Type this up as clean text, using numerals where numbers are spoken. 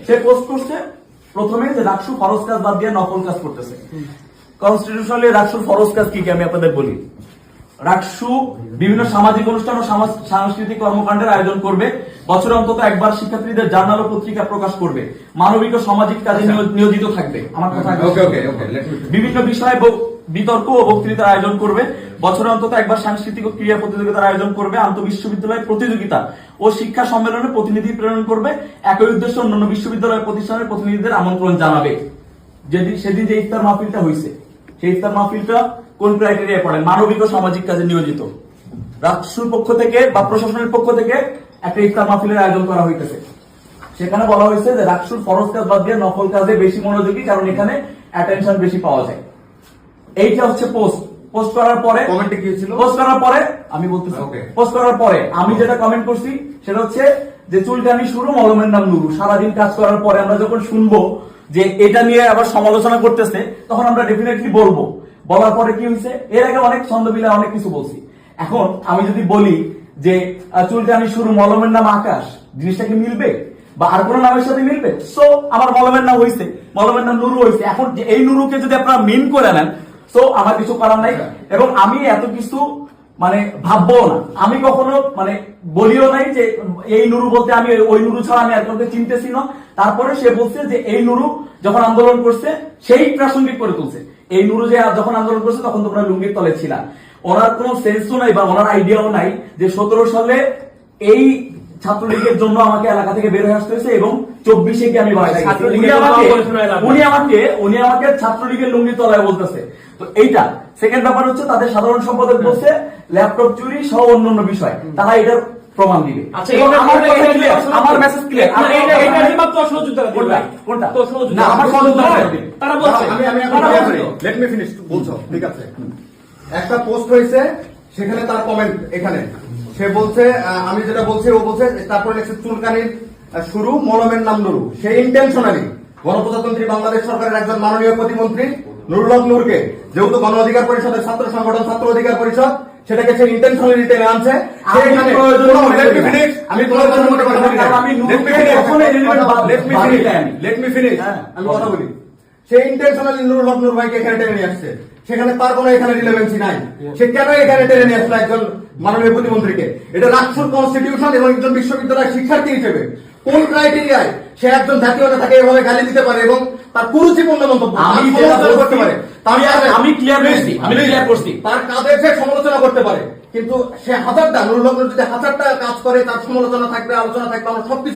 সে post করছে প্রথমে যে রাকসু ফরজ কাজ বাদ দিয়ে নকল কাজ করতেছে। কনস্টিটিউশনালি রাকসুর ফরজ কাজ কি আমি আপনাদের বলি। রাকসু বিভিন্ন সামাজিক অনুষ্ঠান ও সাংস্কৃতিক কর্মকাণ্ডের আয়োজন করবে, বছরে অন্তত একবার শিক্ষার্থীদের জার্নাল ও পত্রিকা প্রকাশ করবে, মানবিক ও সামাজিক কাজে নিয়োজিত থাকবে। আমার কথা, বিভিন্ন বিষয়ে বিতর্ক ও বক্তৃতার আয়োজন করবে, বছরে অন্তত একবার সাংস্কৃতিক ও ক্রীড়া প্রতিযোগিতার আয়োজন করবে, আন্তঃবিশ্ববিদ্যালয় প্রতিযোগিতা ও শিক্ষা সম্মেলনে প্রতিনিধি প্রেরণ করবে, একই উদ্দেশ্যে অন্যান্য বিশ্ববিদ্যালয় প্রতিষ্ঠানের প্রতিনিধিদের আমন্ত্রণ জানাবে। সেদিন যে ইফতার মাহফিলটা হয়েছে, সেই ইফতার মাহফিলটা কোন ক্রাইটেরিয়ায় পড়ে? মানবিক ও সামাজিক কাজে নিয়োজিত। রাকসুর পক্ষ থেকে বা প্রশাসনের পক্ষ থেকে একটা ইফতার মাহফিলের আয়োজন করা হইতেছে। সেখানে বলা হয়েছে যে রাকসুর ফরজ কাজ বাদ দিয়ে নকল কাজে বেশি মনোযোগী, কারণ এখানে অ্যাটেনশন বেশি পাওয়া যায়। এইটা হচ্ছে পোস্ট করার পরে কমেন্টে কি ছিল? পোস্ট করার পরে আমি বলতেছি, পোস্ট করার পরে আমি যেটা কমেন্ট করছি সেটা হচ্ছে যে চুলকানি শুরু, মলমের নাম নুরু। সারাদিন কাজ করার পরে আমরা যখন শুনবো যে এটা নিয়ে আবার সমালোচনা করতেছে, তখন আমরা ডেফিনেটলি বলবো। বলার পরে কি হয়েছে, এর আগে অনেক ছন্দবিলা অনেক কিছু বলছি। এখন আমি যদি বলি যে চুলকানি শুরু, মলমের নাম আকাশ, জিনিসটা কি মিলবে বা আর কোন নামের সাথে মিলবে? সো আমার মলমের নাম হয়েছে, মলমের নাম নুরু হয়েছে। এখন যে এই নুরুকে যদি আপনারা মিন করে নেন, তো আমার কিছু করার নাই। এবং আমি এত কিছু মানে ভাববো না, আমি কখনো মানে বলিও নাই যে এই নুরু বলতে আমি ওই নুরু ছাড়া আমি আর কাউকে চিনতেছি না। তারপরে সে বলছে যে এই নুরু যখন আন্দোলন করছে সেই প্রাসঙ্গিক করে তুলছে। এই নুরু যে যখন আন্দোলন করছে তখন তোমরা লুঙ্গির তলে ছিলা। ওনার কোনো সেন্সও নাই বা ওনার আইডিয়াও নাই যে 17 সালে এই ছাত্রলীগের জন্য আমাকে এলাকা থেকে বের হয়ে আসতে হয়েছে এবং 24-এ কি আমি উনি আমাকে ছাত্রলীগের লুঙ্গির তলায় বলতেছে। তো এইটা সেকেন্ড ব্যাপার হচ্ছে তাদের সাধারণ সম্পাদক বলছে ল্যাপটপ চুরি সহ অন্যান্য বিষয়, তারা এটার প্রমাণ দিবে। আমার message clear. Let me finish বলছো, ঠিক আছে। একটা পোস্ট হয়েছে, সেখানে তার কমেন্ট এখানে সে বলছে আমি যেটা বলছি ও বলছে, তারপরে লেখছে চুলকানির শুরু, মলমের নাম নুরু। সে ইন্টেনশনালি গণপ্রজাতন্ত্রী বাংলাদেশ সরকারের একজন মাননীয় প্রতিমন্ত্রী নুরুল হক নূরকে, যেহেতু গণ অধিকার পরিষদের ছাত্র সংগঠন ছাত্র অধিকার পরিষদ, সেটাকে সে ইন্টেনশনালি টেনে আনছে। আমি কথা বলি, সে ইন্টেনশনালি নুরুল হক নূর ভাইকে এখানে টেনে নিয়ে আসছে। সেখানে তার কোনো এখানে রিলেভেন্সি নাই। সে কেন এখানে টেনে নিয়ে আসলো একজন মাননীয় প্রতিমন্ত্রীকে? এটা রাকসুর কনস্টিটিউশন এবং একজন বিশ্ববিদ্যালয়ের শিক্ষার্থী হিসেবে কোন ক্রাইটেরিয়ায় সে একজন জাতীয় নেতাকে এভাবে গালি দিতে পারে এবং তার কুরুচিপূর্ণ মন্তব্য করতে পারে? আমি ক্লিয়ার করছি, তার কাজের সে সমালোচনা করতে পারে, কিন্তু সে হাজারটা নুরুল হক যদি 1000টা কাজ করে তার সমালোচনা থাকবে, আলোচনা থাকবে, আমরা সবকিছু